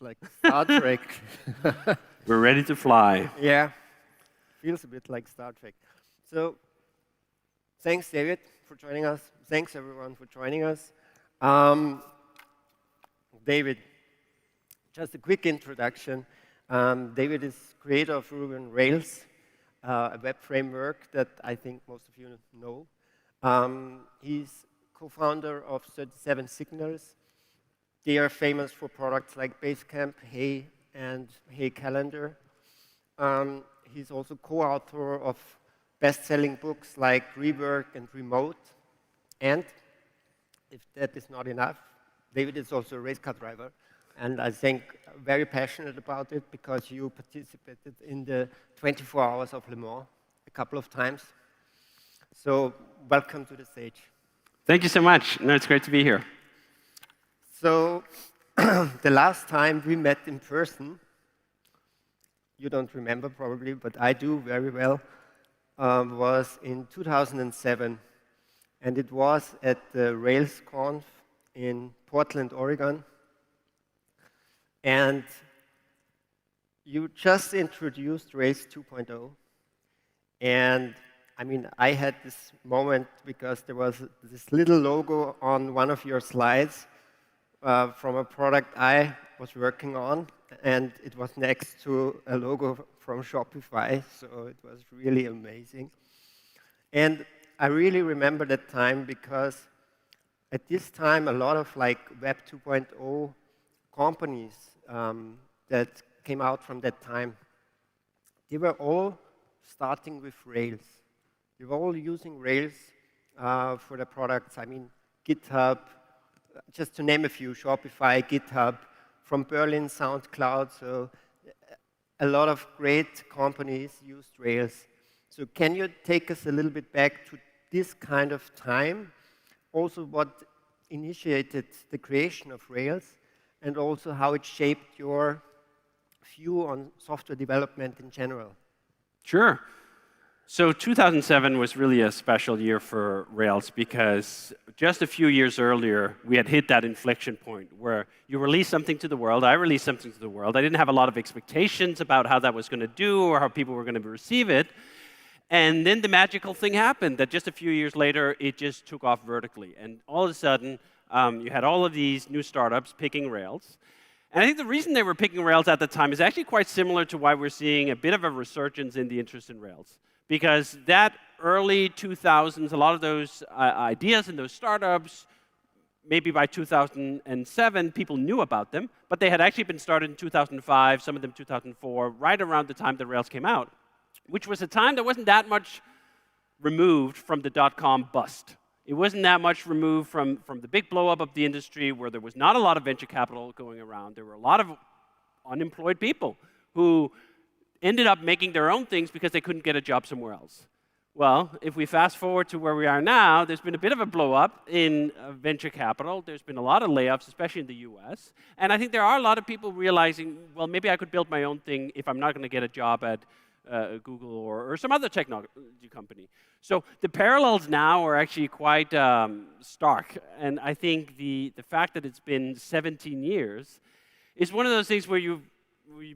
like Star Trek. We're ready to fly. Yeah, feels a bit like Star Trek. So, thanks, David, for joining us. Thanks, everyone, for joining us. David, just a quick introduction. David is creator of Ruby on Rails, a web framework that I think most of you know. He's co-founder of 37 Signals. They are famous for products like Basecamp, Hey, and Hey Calendar. He's also co-author of best-selling books like Rework and Remote. And if that is not enough, David is also a race car driver. And I think very passionate about it because you participated in the 24 Hours of Le Mans a couple of times. So welcome to the stage. Thank you so much. No, it's great to be here. So the last time we met in person, you don't remember probably, but I do very well, was in 2007. And it was at the RailsConf in Portland, Oregon. And you just introduced Rails 2.0. And I mean, I had this moment because there was this little logo on one of your slides from a product I was working on, and it was next to a logo from Shopify, so it was really amazing. And I really remember that time because at this time, a lot of like Web 2.0 companies that came out from that time, they were all starting with Rails. They were all using Rails for their products. I mean, GitHub, just to name a few, Shopify, GitHub, from Berlin, SoundCloud. So a lot of great companies used Rails. So can you take us a little bit back to this kind of time? Also what initiated the creation of Rails, and also how it shaped your view on software development in general. Sure. So 2007 was really a special year for Rails because just a few years earlier, we had hit that inflection point where you release something to the world, I released something to the world. I didn't have a lot of expectations about how that was going to do or how people were going to receive it. And then the magical thing happened that just a few years later, it just took off vertically. And all of a sudden, you had all of these new startups picking Rails. And I think the reason they were picking Rails at the time is actually quite similar to why we're seeing a bit of a resurgence in the interest in Rails. Because that early 2000s, a lot of those ideas and those startups, maybe by 2007, people knew about them, but they had actually been started in 2005, some of them 2004, right around the time that Rails came out, which was a time that wasn't that much removed from the dot-com bust. It wasn't that much removed from the big blow-up of the industry where there was not a lot of venture capital going around. There were a lot of unemployed people who ended up making their own things because they couldn't get a job somewhere else. Well, if we fast forward to where we are now, there's been a bit of a blow-up in venture capital. There's been a lot of layoffs, especially in the US. And I think there are a lot of people realizing, well, maybe I could build my own thing if I'm not going to get a job at Google or some other technology company. So the parallels now are actually quite stark. And I think the fact that it's been 17 years is one of those things where you've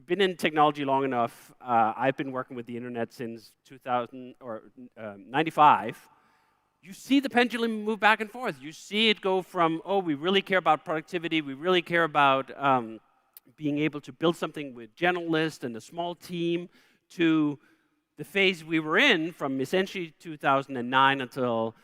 been in technology long enough. I've been working with the internet since 2000 or 95. You see the pendulum move back and forth. You see it go from, oh, we really care about productivity. We really care about being able to build something with generalists and a small team, to the phase we were in from essentially 2009 until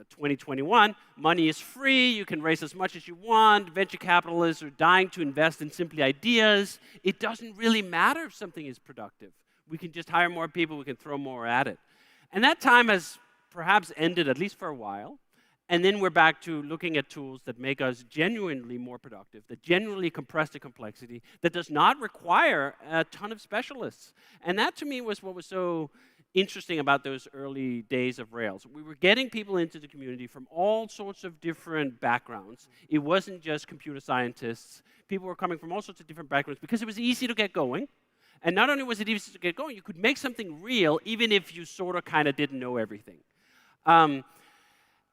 2021. Money is free. You can raise as much as you want. Venture capitalists are dying to invest in simply ideas. It doesn't really matter if something is productive. We can just hire more people. We can throw more at it. And that time has perhaps ended, at least for a while. And then we're back to looking at tools that make us genuinely more productive, that genuinely compress the complexity, that does not require a ton of specialists. And that, to me, was what was so interesting about those early days of Rails. We were getting people into the community from all sorts of different backgrounds. It wasn't just computer scientists. People were coming from all sorts of different backgrounds because it was easy to get going. And not only was it easy to get going, you could make something real even if you sort of kind of didn't know everything.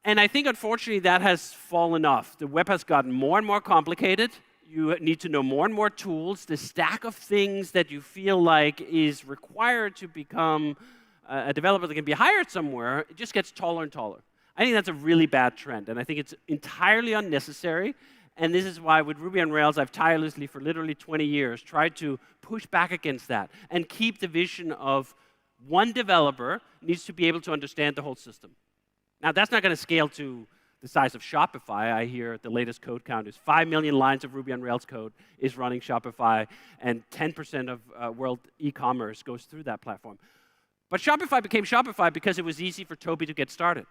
And I think, unfortunately, that has fallen off. The web has gotten more and more complicated. you need to know more and more tools. The stack of things that you feel like is required to become a developer that can be hired somewhere, it just gets taller and taller. I think that's a really bad trend, and I think it's entirely unnecessary. And this is why with Ruby on Rails, I've tirelessly, for literally 20 years, tried to push back against that and keep the vision of one developer needs to be able to understand the whole system. Now, that's not going to scale to the size of Shopify. I hear the latest code count is 5 million lines of Ruby on Rails code is running Shopify, and 10% of world e-commerce goes through that platform. But Shopify became Shopify because it was easy for Toby to get started.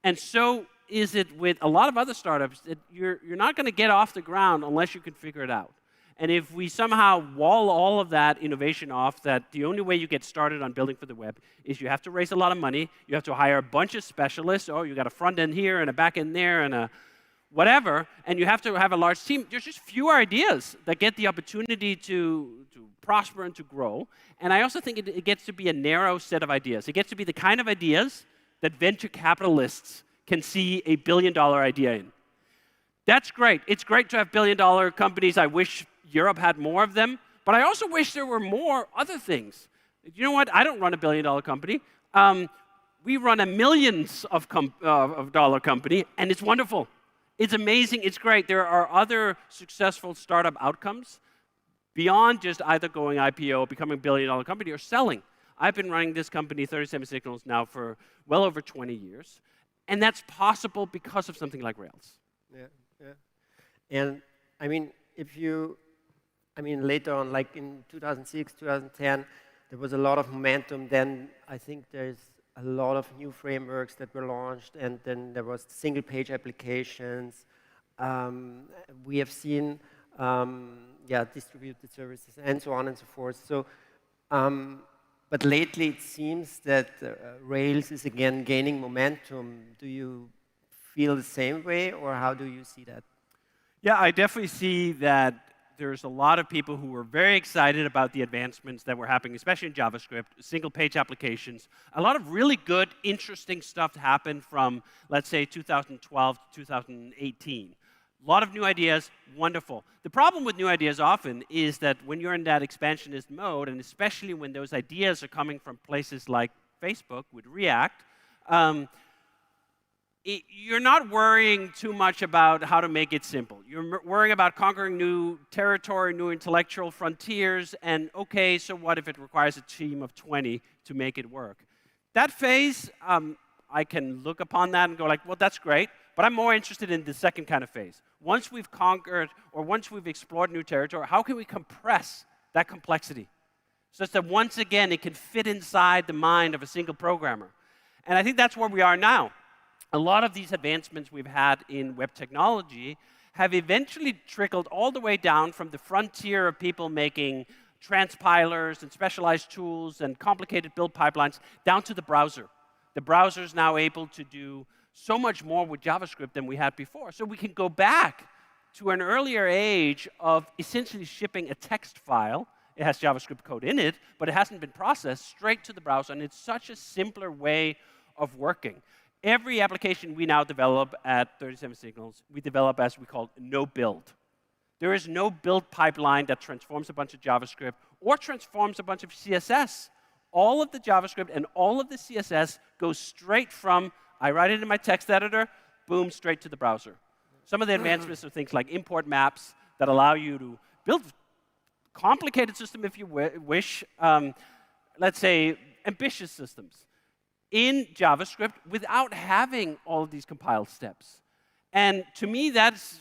And so is it with a lot of other startups that you're not going to get off the ground unless you can figure it out. And if we somehow wall all of that innovation off, that the only way you get started on building for the web is you have to raise a lot of money, you have to hire a bunch of specialists, you got a front end here and a back end there and a whatever, and you have to have a large team. There's just fewer ideas that get the opportunity to prosper and to grow. And I also think it gets to be a narrow set of ideas. It gets to be the kind of ideas that venture capitalists can see a billion-dollar idea in. That's great. It's great to have billion-dollar companies. I wish Europe had more of them, but I also wish there were more other things. You know what? I don't run a billion-dollar company. We run a millions of dollar company, and it's wonderful. It's amazing. It's great. There are other successful startup outcomes beyond just either going IPO, becoming a billion-dollar company, or selling. I've been running this company, 37 Signals, now for well over 20 years, and that's possible because of something like Rails. Yeah. And I mean, later on, like in 2006, 2010, there was a lot of momentum. Then I think there's a lot of new frameworks that were launched, and then there was single-page applications. We have seen, distributed services, and so on and so forth. So, but lately it seems that Rails is again gaining momentum. Do you feel the same way, or how do you see that? Yeah, I definitely see that there's a lot of people who were very excited about the advancements that were happening, especially in JavaScript, single-page applications. A lot of really good, interesting stuff happened from, let's say, 2012 to 2018. A lot of new ideas, wonderful. The problem with new ideas often is that when you're in that expansionist mode, and especially when those ideas are coming from places like Facebook with React, you're not worrying too much about how to make it simple. You're worrying about conquering new territory, new intellectual frontiers, and okay, so what if it requires a team of 20 to make it work? That phase, I can look upon that and go like, well, that's great, but I'm more interested in the second kind of phase. Once we've conquered, or once we've explored new territory, how can we compress that complexity such that once again it can fit inside the mind of a single programmer? And I think that's where we are now. A lot of these advancements we've had in web technology have eventually trickled all the way down from the frontier of people making transpilers and specialized tools and complicated build pipelines down to the browser. The browser is now able to do so much more with JavaScript than we had before. So we can go back to an earlier age of essentially shipping a text file. It has JavaScript code in it, but it hasn't been processed straight to the browser, and it's such a simpler way of working. Every application we now develop at 37 Signals, we develop as we call no build. There is no build pipeline that transforms a bunch of JavaScript or transforms a bunch of CSS. All of the JavaScript and all of the CSS goes straight from, I write it in my text editor, boom, straight to the browser. Some of the advancements are things like import maps that allow you to build a complicated system if you wish, let's say ambitious systems in JavaScript without having all of these compiled steps. And to me, that's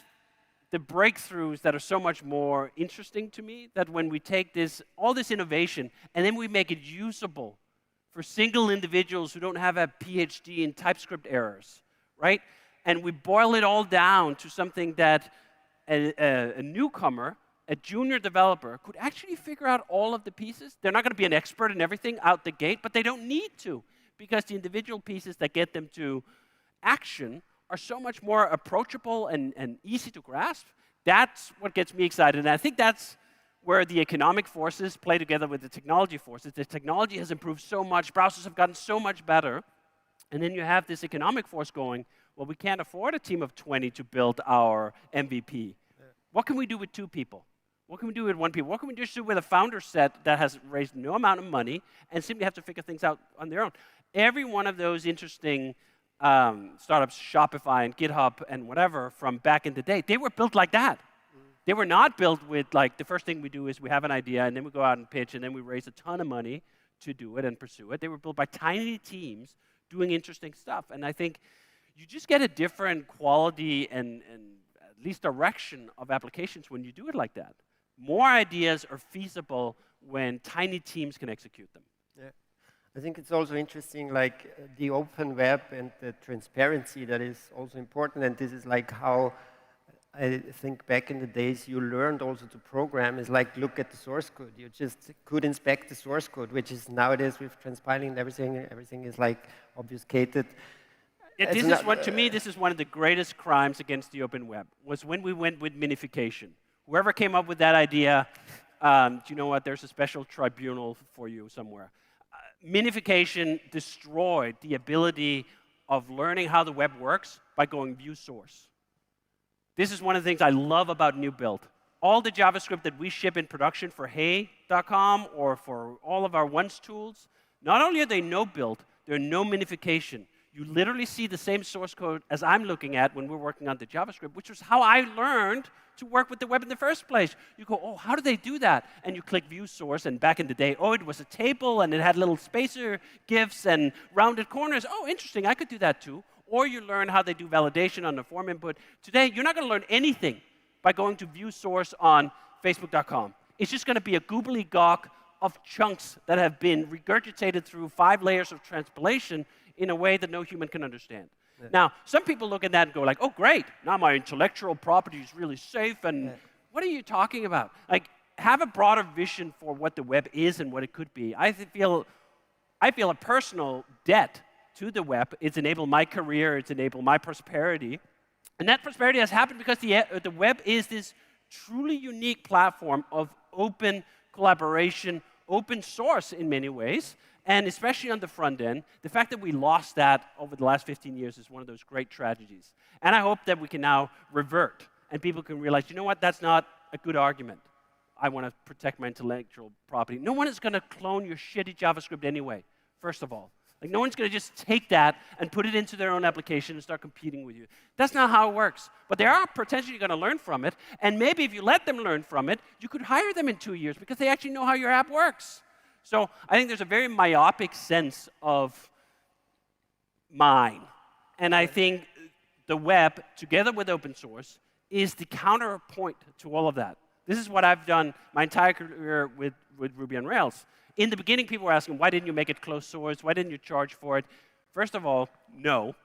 the breakthroughs that are so much more interesting to me, that when we take all this innovation and then we make it usable for single individuals who don't have a PhD in TypeScript errors, right? And we boil it all down to something that a newcomer, a junior developer, could actually figure out all of the pieces. They're not going to be an expert in everything out the gate, but they don't need to, because the individual pieces that get them to action are so much more approachable and easy to grasp. That's what gets me excited. And I think that's where the economic forces play together with the technology forces. The technology has improved so much, browsers have gotten so much better, and then you have this economic force going, well, we can't afford a team of 20 to build our MVP. Yeah. What can we do with 2 people? What can we do with 1 people? What can we just do with a founder set that has raised no amount of money and simply have to figure things out on their own? Every one of those interesting startups, Shopify and GitHub and whatever from back in the day, they were built like that. They were not built with, like, the first thing we do is we have an idea, and then we go out and pitch, and then we raise a ton of money to do it and pursue it. They were built by tiny teams doing interesting stuff. And I think you just get a different quality and at least direction of applications when you do it like that. More ideas are feasible when tiny teams can execute them. Yeah. I think it's also interesting, like the open web and the transparency that is also important. And this is like how I think back in the days you learned also to program is like look at the source code. You just could inspect the source code, which is nowadays with transpiling and everything is like obfuscated. Yeah, to me, this is one of the greatest crimes against the open web, was when we went with minification. Whoever came up with that idea, do you know what? There's a special tribunal for you somewhere. Minification destroyed the ability of learning how the web works by going view source. This is one of the things I love about new build. All the JavaScript that we ship in production for Hey.com or for all of our once tools, not only are they no build, they're no minification. You literally see the same source code as I'm looking at when we're working on the JavaScript, which was how I learned to work with the web in the first place. You go, oh, how do they do that? And you click view source, and back in the day, oh, it was a table, and it had little spacer GIFs and rounded corners. Oh, interesting, I could do that too. Or you learn how they do validation on the form input. Today, you're not going to learn anything by going to view source on Facebook.com. It's just going to be a gobbledygook of chunks that have been regurgitated through 5 layers of transpilation in a way that no human can understand. Yeah. Now, some people look at that and go like, oh, great, now my intellectual property is really safe, and what are you talking about? Like, have a broader vision for what the web is and what it could be. I feel a personal debt to the web. It's enabled my career, it's enabled my prosperity. And that prosperity has happened because the web is this truly unique platform of open collaboration, open source in many ways, and especially on the front end. The fact that we lost that over the last 15 years is one of those great tragedies. And I hope that we can now revert, and people can realize, you know what, that's not a good argument. I want to protect my intellectual property. No one is going to clone your shitty JavaScript anyway, first of all. Like, no one's going to just take that and put it into their own application and start competing with you. That's not how it works. But they are potentially going to learn from it, and maybe if you let them learn from it, you could hire them in 2 years because they actually know how your app works. So I think there's a very myopic sense of mine. And I think the web, together with open source, is the counterpoint to all of that. This is what I've done my entire career with Ruby on Rails. In the beginning, people were asking, why didn't you make it closed source? Why didn't you charge for it? First of all, no.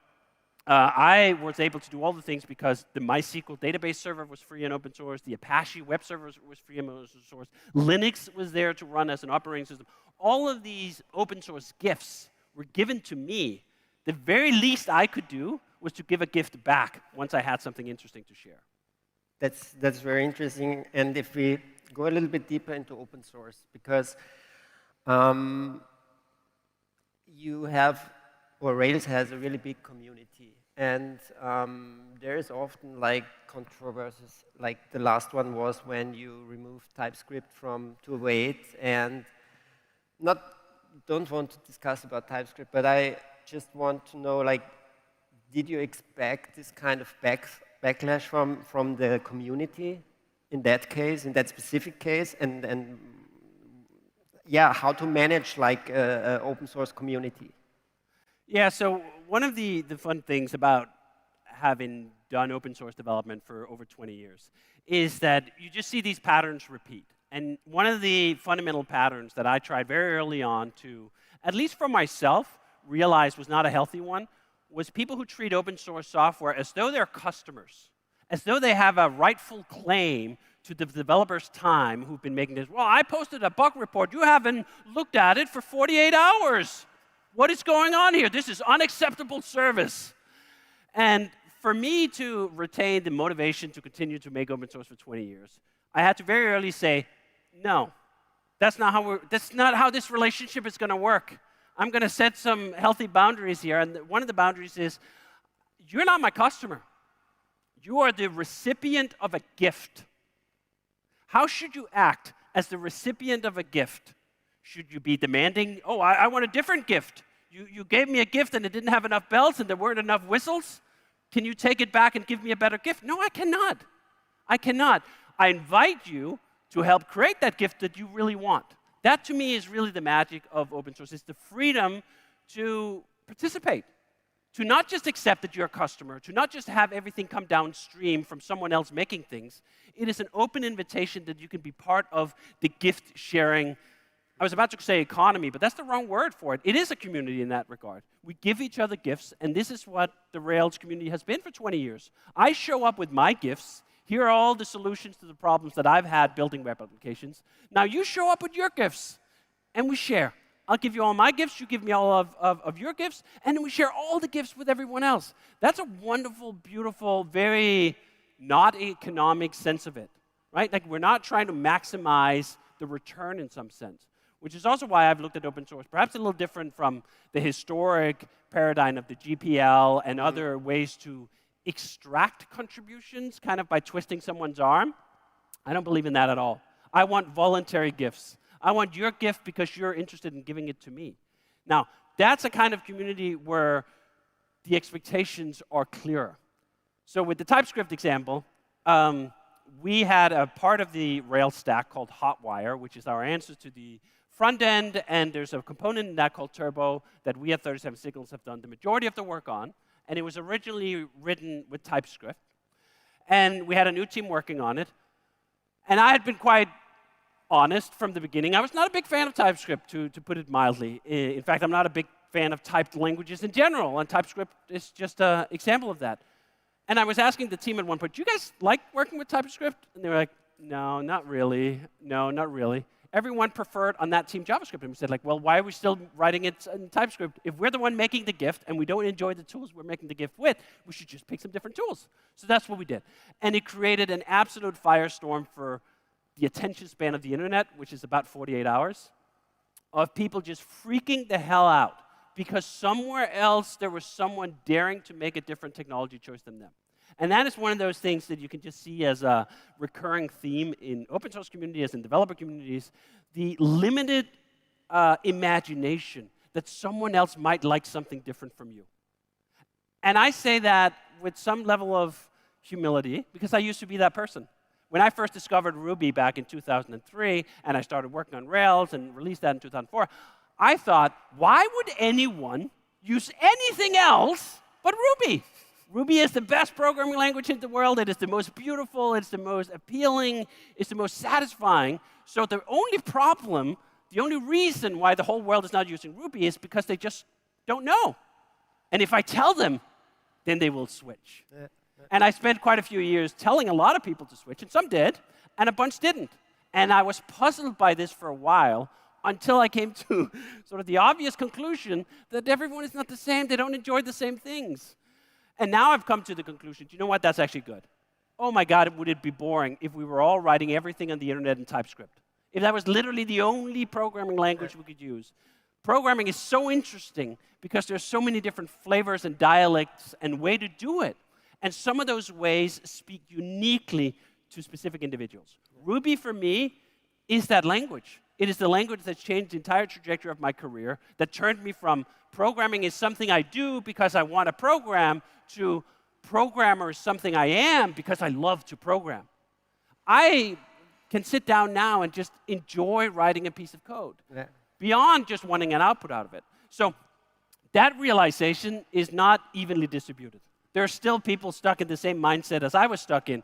I was able to do all the things because the MySQL database server was free and open source. The Apache web server was free and open source. Linux was there to run as an operating system. All of these open source gifts were given to me. The very least I could do was to give a gift back once I had something interesting to share. That's very interesting. And if we go a little bit deeper into open source, because you have, or Rails has a really big community, and there is often like controversies. Like the last one was when you removed TypeScript from 208, and don't want to discuss about TypeScript, but I just want to know, like, did you expect this kind of backlash from the community in that case, in that specific case, and yeah, how to manage like an open source community? Yeah, so one of the fun things about having done open source development for over 20 years is that you just see these patterns repeat. And one of the fundamental patterns that I tried very early on to, at least for myself, realize was not a healthy one, was people who treat open source software as though they're customers, as though they have a rightful claim to the developers' time who've been making this. Well, I posted a bug report. You haven't looked at it for 48 hours. What is going on here? This is unacceptable service. And for me to retain the motivation to continue to make open source for 20 years, I had to very early say, no, that's not how this relationship is going to work. I'm going to set some healthy boundaries here. And one of the boundaries is, you're not my customer. You are the recipient of a gift. How should you act as the recipient of a gift? Should you be demanding, oh, I want a different gift. You gave me a gift and it didn't have enough bells and there weren't enough whistles. Can you take it back and give me a better gift? No, I cannot. I cannot. I invite you to help create that gift that you really want. That, to me, is really the magic of open source. It's the freedom to participate, to not just accept that you're a customer, to not just have everything come downstream from someone else making things. It is an open invitation that you can be part of the gift sharing. I was about to say economy, but that's the wrong word for it. It is a community in that regard. We give each other gifts, and this is what the Rails community has been for 20 years. I show up with my gifts. Here are all the solutions to the problems that I've had building web applications. Now you show up with your gifts, and we share. I'll give you all my gifts, you give me all of your gifts, and then we share all the gifts with everyone else. That's a wonderful, beautiful, very not economic sense of it, right? Like, we're not trying to maximize the return in some sense, which is also why I've looked at open source, perhaps a little different from the historic paradigm of the GPL and other ways to extract contributions kind of by twisting someone's arm. I don't believe in that at all. I want voluntary gifts. I want your gift because you're interested in giving it to me. Now, that's a kind of community where the expectations are clearer. So with the TypeScript example, we had a part of the Rails stack called Hotwire, which is our answer to the front end, and there's a component in that called Turbo that we at 37 Signals have done the majority of the work on, and it was originally written with TypeScript. And we had a new team working on it, and I had been quite honest from the beginning. I was not a big fan of TypeScript, to put it mildly. In fact, I'm not a big fan of typed languages in general, and TypeScript is just an example of that. And I was asking the team at one point, do you guys like working with TypeScript? And they were like, no, not really. No, not really. Everyone preferred on that team JavaScript. And we said, like, well, why are we still writing it in TypeScript? If we're the one making the gift and we don't enjoy the tools we're making the gift with, we should just pick some different tools. So that's what we did. And it created an absolute firestorm for the attention span of the internet, which is about 48 hours, of people just freaking the hell out because somewhere else there was someone daring to make a different technology choice than them. And that is one of those things that you can just see as a recurring theme in open source communities and developer communities, the limited imagination that someone else might like something different from you. And I say that with some level of humility because I used to be that person. When I first discovered Ruby back in 2003, and I started working on Rails and released that in 2004, I thought, why would anyone use anything else but Ruby? Ruby is the best programming language in the world. It is the most beautiful. It's the most appealing. It's the most satisfying. So the only problem, the only reason why the whole world is not using Ruby is because they just don't know. And if I tell them, then they will switch. And I spent quite a few years telling a lot of people to switch, and some did, and a bunch didn't. And I was puzzled by this for a while until I came to sort of the obvious conclusion that everyone is not the same. They don't enjoy the same things. And now I've come to the conclusion, you know what, that's actually good. Oh my God, would it be boring if we were all writing everything on the internet in TypeScript? If that was literally the only programming language we could use. Programming is so interesting because there's so many different flavors and dialects and way to do it. And some of those ways speak uniquely to specific individuals. Ruby, for me, is that language. It is the language that changed the entire trajectory of my career, that turned me from programming is something I do because I want to program to programmer is something I am because I love to program. I can sit down now and just enjoy writing a piece of code beyond just wanting an output out of it. So that realization is not evenly distributed. There are still people stuck in the same mindset as I was stuck in.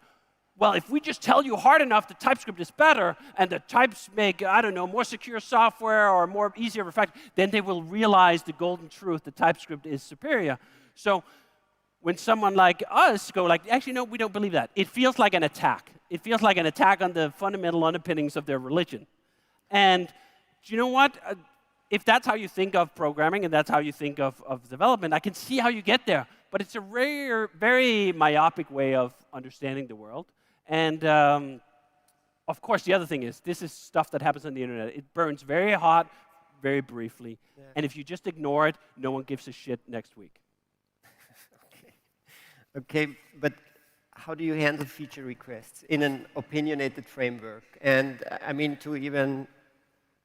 Well, if we just tell you hard enough that TypeScript is better and the types make, I don't know, more secure software or more easier refactor, then they will realize the golden truth that TypeScript is superior. So when someone like us go like, actually, no, we don't believe that, it feels like an attack. It feels like an attack on the fundamental underpinnings of their religion. And do you know what? If that's how you think of programming and that's how you think of development, I can see how you get there. But it's a rare, very myopic way of understanding the world. And of course, the other thing is, this is stuff that happens on the internet. It burns very hot, very briefly. Yeah. And if you just ignore it, no one gives a shit next week. Okay, but how do you handle feature requests in an opinionated framework? And I mean, to even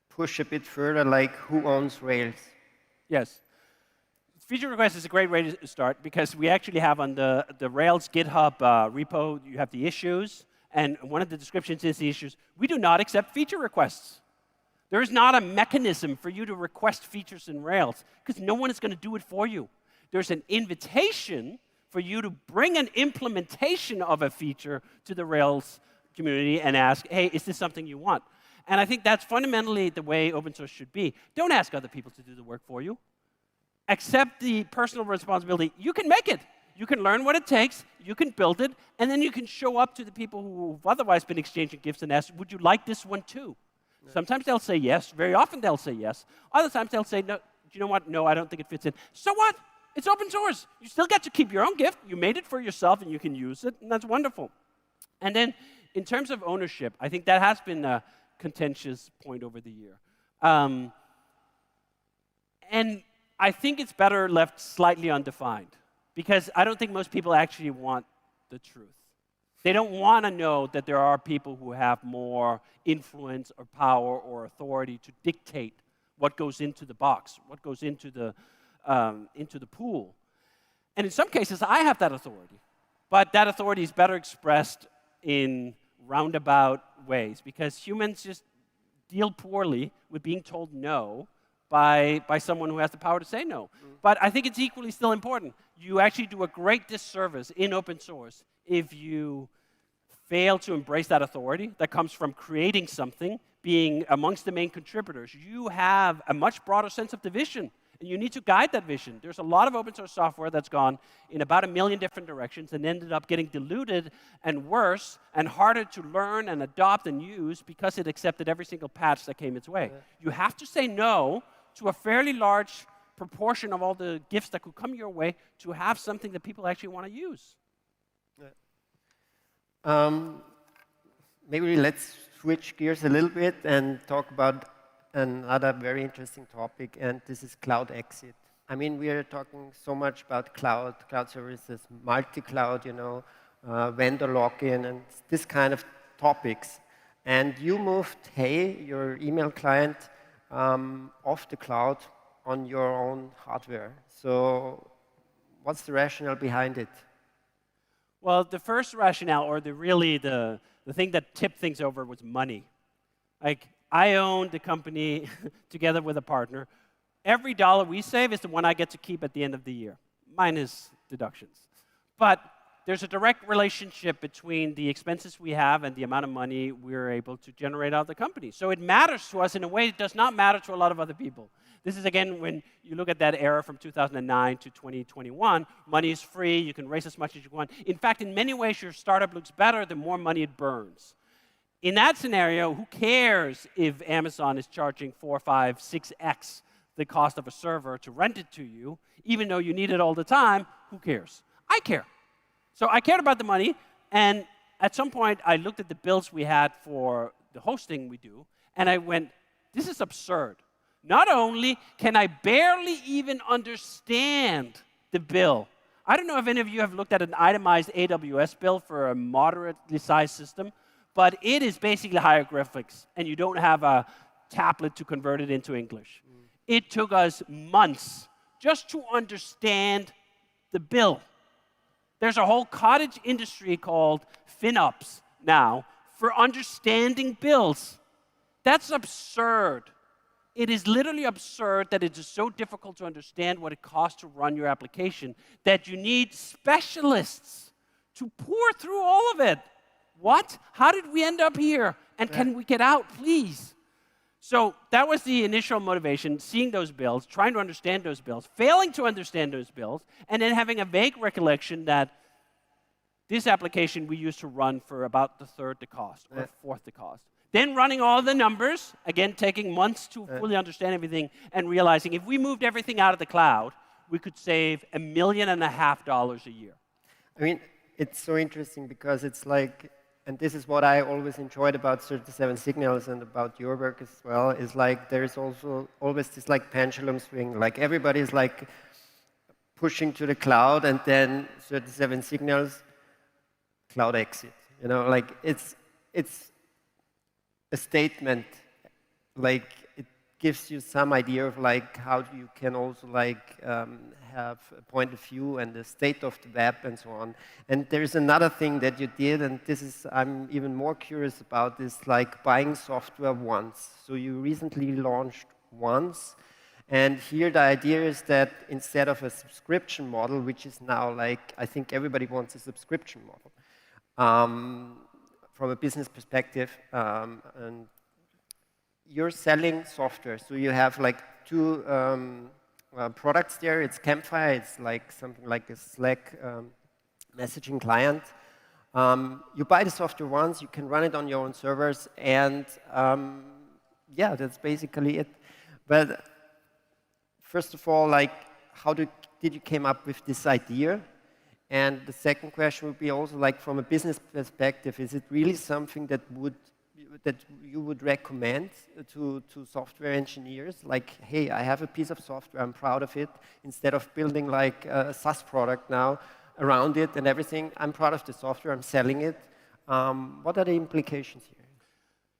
push a bit further, like who owns Rails? Yes. Feature request is a great way to start because we actually have on the Rails GitHub repo, you have the issues, and one of the descriptions is the issues. We do not accept feature requests. There is not a mechanism for you to request features in Rails because no one is going to do it for you. There's an invitation for you to bring an implementation of a feature to the Rails community and ask, hey, is this something you want? And I think that's fundamentally the way open source should be. Don't ask other people to do the work for you. Accept the personal responsibility. You can make it. You can learn what it takes. You can build it. And then you can show up to the people who've otherwise been exchanging gifts and ask, would you like this one too? Yeah. Sometimes they'll say yes. Very often they'll say yes. Other times they'll say, no, you know what? No, I don't think it fits in. So what? It's open source. You still get to keep your own gift. You made it for yourself, and you can use it, and that's wonderful. And then in terms of ownership, I think that has been a contentious point over the year. And I think it's better left slightly undefined because I don't think most people actually want the truth. They don't want to know that there are people who have more influence or power or authority to dictate what goes into the box, what goes into the pool. And in some cases, I have that authority. But that authority is better expressed in roundabout ways because humans just deal poorly with being told no by someone who has the power to say no. But I think it's equally still important. You actually do a great disservice in open source if you fail to embrace that authority that comes from creating something, being amongst the main contributors. You have a much broader sense of the vision, and you need to guide that vision. There's a lot of open source software that's gone in about 1 million different directions and ended up getting diluted and worse and harder to learn and adopt and use because it accepted every single patch that came its way. Yeah. You have to say no to a fairly large proportion of all the gifts that could come your way to have something that people actually want to use. Maybe let's switch gears a little bit and talk about another very interesting topic, and this is cloud exit. I mean, we are talking so much about cloud services, multi-cloud, you know, vendor lock-in, and this kind of topics. And you moved Hey, your email client, off the cloud on your own hardware. So what's the rationale behind it? Well, the first rationale, or the thing that tipped things over was money. Like, I owned the company together with a partner. Every dollar we save is the one I get to keep at the end of the year, minus deductions. But there's a direct relationship between the expenses we have and the amount of money we're able to generate out of the company. So it matters to us in a way it does not matter to a lot of other people. This is, again, when you look at that era from 2009 to 2021, money is free, you can raise as much as you want. In fact, in many ways, your startup looks better the more money it burns. In that scenario, who cares if Amazon is charging 4, 5, 6x the cost of a server to rent it to you, even though you need it all the time? Who cares? I care. So I cared about the money, and at some point, I looked at the bills we had for the hosting we do, and I went, this is absurd. Not only can I barely even understand the bill. I don't know if any of you have looked at an itemized AWS bill for a moderately sized system, but it is basically hieroglyphics, and you don't have a tablet to convert it into English. It took us months just to understand the bill. There's a whole cottage industry called FinOps now for understanding bills. That's absurd. It is literally absurd that it is so difficult to understand what it costs to run your application that you need specialists to pour through all of it. What? How did we end up here? And can we get out, please? So that was the initial motivation, seeing those bills, trying to understand those bills, failing to understand those bills, and then having a vague recollection that this application we used to run for about the third the cost, or fourth the cost. Then running all the numbers, again, taking months to fully understand everything, and realizing if we moved everything out of the cloud, we could save $1.5 million a year. I mean, it's so interesting because it's like, and this is what I always enjoyed about 37 Signals and about your work as well, is like there's also always this like pendulum swing. Like everybody's like pushing to the cloud, and then 37 Signals cloud exit. You know, like it's a statement, like it gives you some idea of like how you can also like have a point of view and the state of the web and so on. And there's another thing that you did, and this is I'm even more curious about, is like buying software once. So you recently launched once, and here the idea is that instead of a subscription model, which is now like I think everybody wants a subscription model. From a business perspective, and you're selling software. So you have like two products there. It's Campfire. It's like something like a Slack messaging client. You buy the software once. You can run it on your own servers, and yeah, that's basically it. But first of all, like, how did you came up with this idea? And the second question would be also like from a business perspective, is it really something that you would recommend to software engineers? Like, hey, I have a piece of software, I'm proud of it. Instead of building like a SaaS product now around it and everything, I'm proud of the software, I'm selling it. What are the implications here?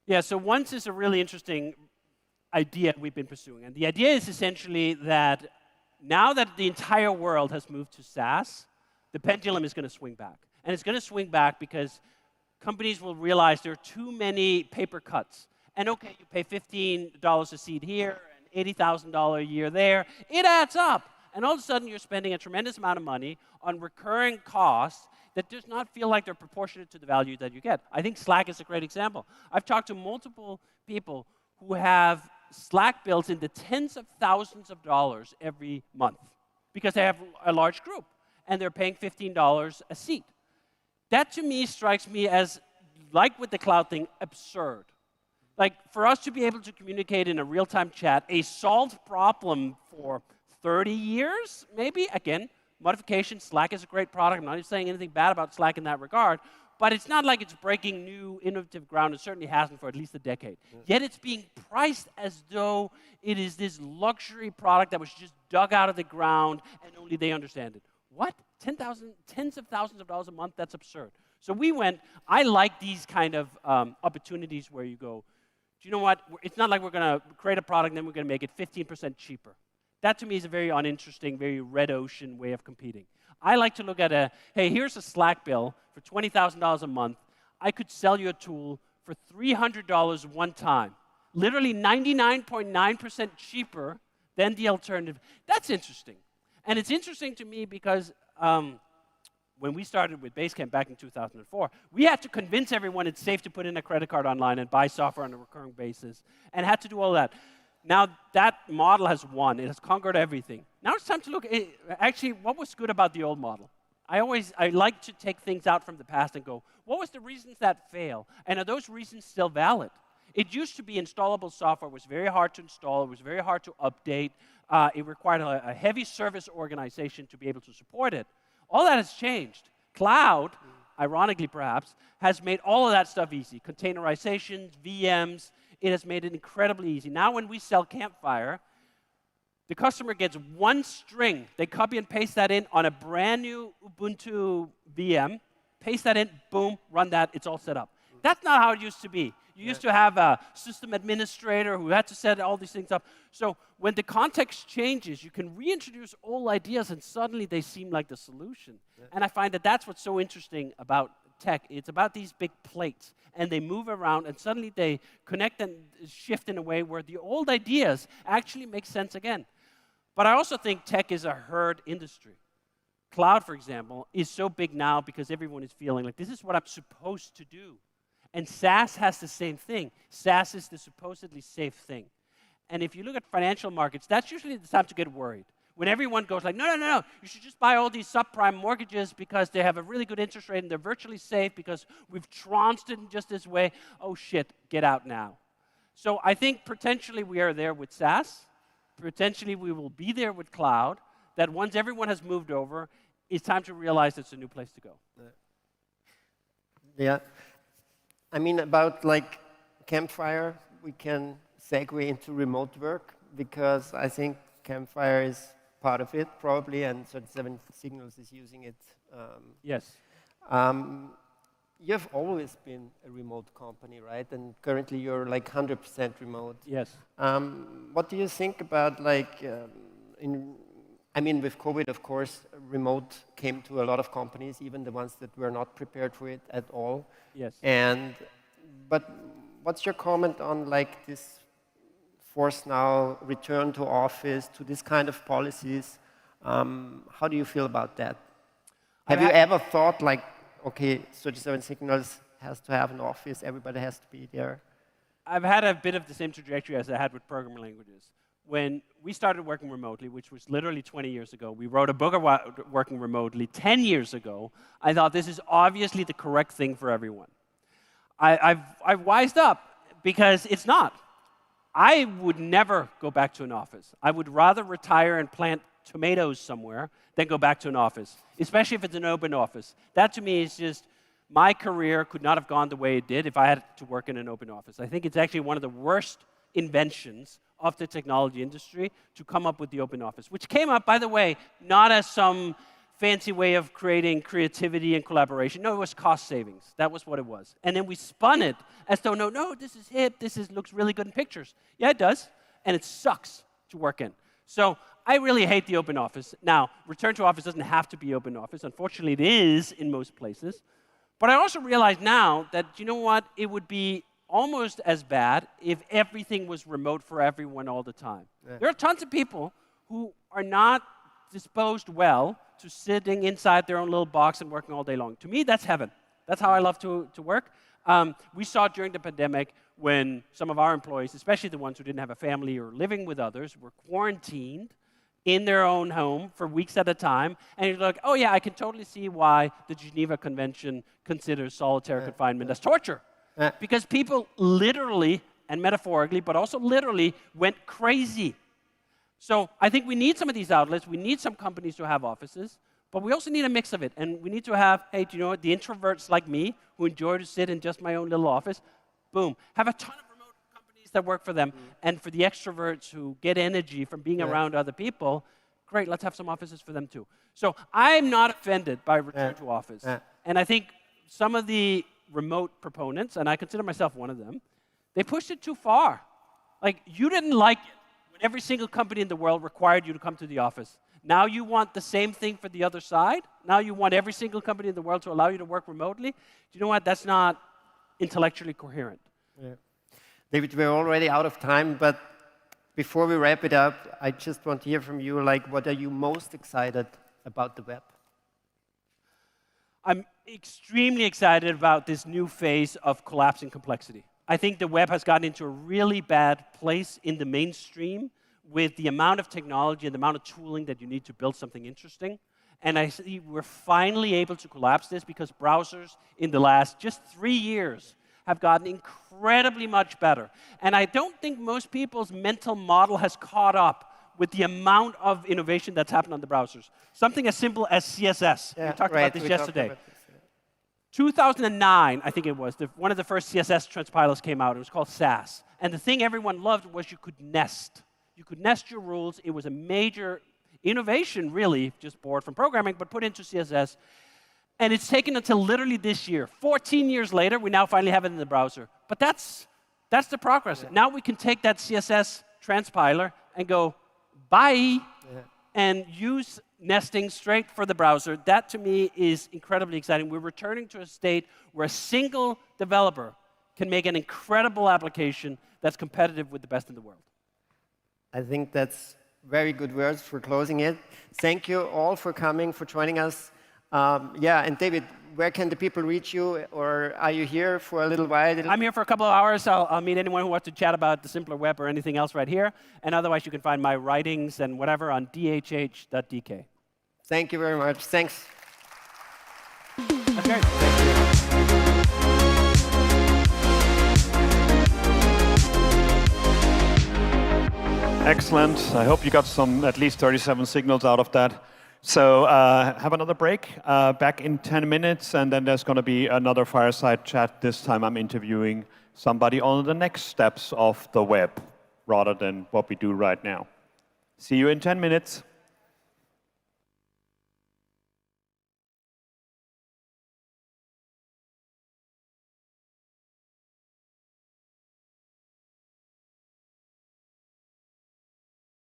Yeah, so once is a really interesting idea we've been pursuing. And the idea is essentially that now that the entire world has moved to SaaS, the pendulum is going to swing back. And it's going to swing back because companies will realize there are too many paper cuts. And okay, you pay $15 a seat here and $80,000 a year there. It adds up. And all of a sudden, you're spending a tremendous amount of money on recurring costs that does not feel like they're proportionate to the value that you get. I think Slack is a great example. I've talked to multiple people who have Slack bills in the tens of thousands of dollars every month because they have a large group. And they're paying $15 a seat. That to me strikes me as, like with the cloud thing, absurd. Like for us to be able to communicate in a real-time chat, a solved problem for 30 years, maybe, again, modification, Slack is a great product. I'm not even saying anything bad about Slack in that regard, but it's not like it's breaking new innovative ground. It certainly hasn't for at least a decade. Yet it's being priced as though it is this luxury product that was just dug out of the ground and only they understand it. What? Tens of thousands of dollars a month? That's absurd. So we went, I like these kind of opportunities where you go, do you know what? It's not like we're going to create a product and then we're going to make it 15% cheaper. That to me is a very uninteresting, very red ocean way of competing. I like to look at hey, here's a Slack bill for $20,000 a month. I could sell you a tool for $300 one time. Literally 99.9% cheaper than the alternative. That's interesting. And it's interesting to me because when we started with Basecamp back in 2004, we had to convince everyone it's safe to put in a credit card online and buy software on a recurring basis, and had to do all that. Now that model has won. It has conquered everything. Now it's time to look at actually what was good about the old model. I like to take things out from the past and go, what was the reasons that fail? And are those reasons still valid? It used to be installable software was very hard to install. It was very hard to update. It required a heavy service organization to be able to support it. All that has changed. Cloud, ironically perhaps, has made all of that stuff easy. Containerizations, VMs, it has made it incredibly easy. Now when we sell Campfire, the customer gets one string. They copy and paste that in on a brand new Ubuntu VM, paste that in, boom, run that, it's all set up. That's not how it used to be. You used to have a system administrator who had to set all these things up. So when the context changes, you can reintroduce old ideas and suddenly they seem like the solution. Yeah. And I find that that's what's so interesting about tech. It's about these big plates and they move around and suddenly they connect and shift in a way where the old ideas actually make sense again. But I also think tech is a herd industry. Cloud, for example, is so big now because everyone is feeling like this is what I'm supposed to do. And SaaS has the same thing. SaaS is the supposedly safe thing. And if you look at financial markets, that's usually the time to get worried. When everyone goes like, no, you should just buy all these subprime mortgages because they have a really good interest rate and they're virtually safe because we've tranced it in just this way. Oh shit, get out now. So I think potentially we are there with SaaS. Potentially we will be there with cloud, that once everyone has moved over, it's time to realize it's a new place to go. Yeah. I mean, about like Campfire, we can segue into remote work because I think Campfire is part of it probably, and 37 Signals is using it. Yes. you've always been a remote company, right? And currently you're like 100% remote. Yes. What do you think about like, I mean, with COVID, of course, remote came to a lot of companies, even the ones that were not prepared for it at all. Yes. But what's your comment on like this force now, return to office, to this kind of policies? How do you feel about that? Have you ever thought like, okay, 37 Signals has to have an office, everybody has to be there? I've had a bit of the same trajectory as I had with programming languages. When we started working remotely, which was literally 20 years ago, we wrote a book about working remotely 10 years ago. I thought this is obviously the correct thing for everyone. I've wised up because it's not. I would never go back to an office. I would rather retire and plant tomatoes somewhere than go back to an office, especially if it's an open office. That to me is just, my career could not have gone the way it did if I had to work in an open office. I think it's actually one of the worst inventions of the technology industry to come up with the open office, which came up, by the way, not as some fancy way of creating creativity and collaboration. No, it was cost savings. That was what it was. And then we spun it as though, no, this is hip, looks really good in pictures. Yeah, it does, and it sucks to work in. So I really hate the open office. Now, return to office doesn't have to be open office. Unfortunately, it is in most places. But I also realize now that, you know what, it would be almost as bad if everything was remote for everyone all the time. Yeah. There are tons of people who are not disposed well to sitting inside their own little box and working all day long. To me, that's heaven. That's how I love to work. We saw during the pandemic when some of our employees, especially the ones who didn't have a family or living with others, were quarantined in their own home for weeks at a time. And you're like, oh yeah, I can totally see why the Geneva Convention considers solitary confinement as torture. Because people literally and metaphorically, but also literally, went crazy. So I think we need some of these outlets. We need some companies to have offices. But we also need a mix of it. And we need to have, hey, do you know what, the introverts like me who enjoy to sit in just my own little office, boom, have a ton of remote companies that work for them. And for the extroverts who get energy from being around other people, great, let's have some offices for them too. So I'm not offended by return to office. And I think some of the remote proponents, and I consider myself one of them, they pushed it too far. Like, you didn't like it when every single company in the world required you to come to the office. Now you want the same thing for the other side? Now you want every single company in the world to allow you to work remotely? Do you know what? That's not intellectually coherent. Yeah. David, we're already out of time, but before we wrap it up, I just want to hear from you, like, what are you most excited about the web? I'm extremely excited about this new phase of collapsing complexity. I think the web has gotten into a really bad place in the mainstream with the amount of technology and the amount of tooling that you need to build something interesting. And I see we're finally able to collapse this because browsers in the last just 3 years have gotten incredibly much better. And I don't think most people's mental model has caught up with the amount of innovation that's happened on the browsers. Something as simple as CSS. We talked about this yesterday. 2009, I think it was, one of the first CSS transpilers came out. It was called Sass. And the thing everyone loved was you could nest. You could nest your rules. It was a major innovation, really, just borrowed from programming, but put into CSS. And it's taken until literally this year. 14 years later, we now finally have it in the browser. But that's the progress. Now we can take that CSS transpiler and go, bye, and use nesting straight for the browser. That, to me, is incredibly exciting. We're returning to a state where a single developer can make an incredible application that's competitive with the best in the world. I think that's very good words for closing it. Thank you all for coming, for joining us. And David, where can the people reach you, or are you here for a little while? I'm here for a couple of hours. I'll meet anyone who wants to chat about the simpler web or anything else right here. And otherwise, you can find my writings and whatever on dhh.dk. Thank you very much. Thanks. That's great. Thank you. Excellent. I hope you got some at least 37 signals out of that. So have another break, back in 10 minutes, and then there's going to be another fireside chat. This time I'm interviewing somebody on the next steps of the web, rather than what we do right now. See you in 10 minutes.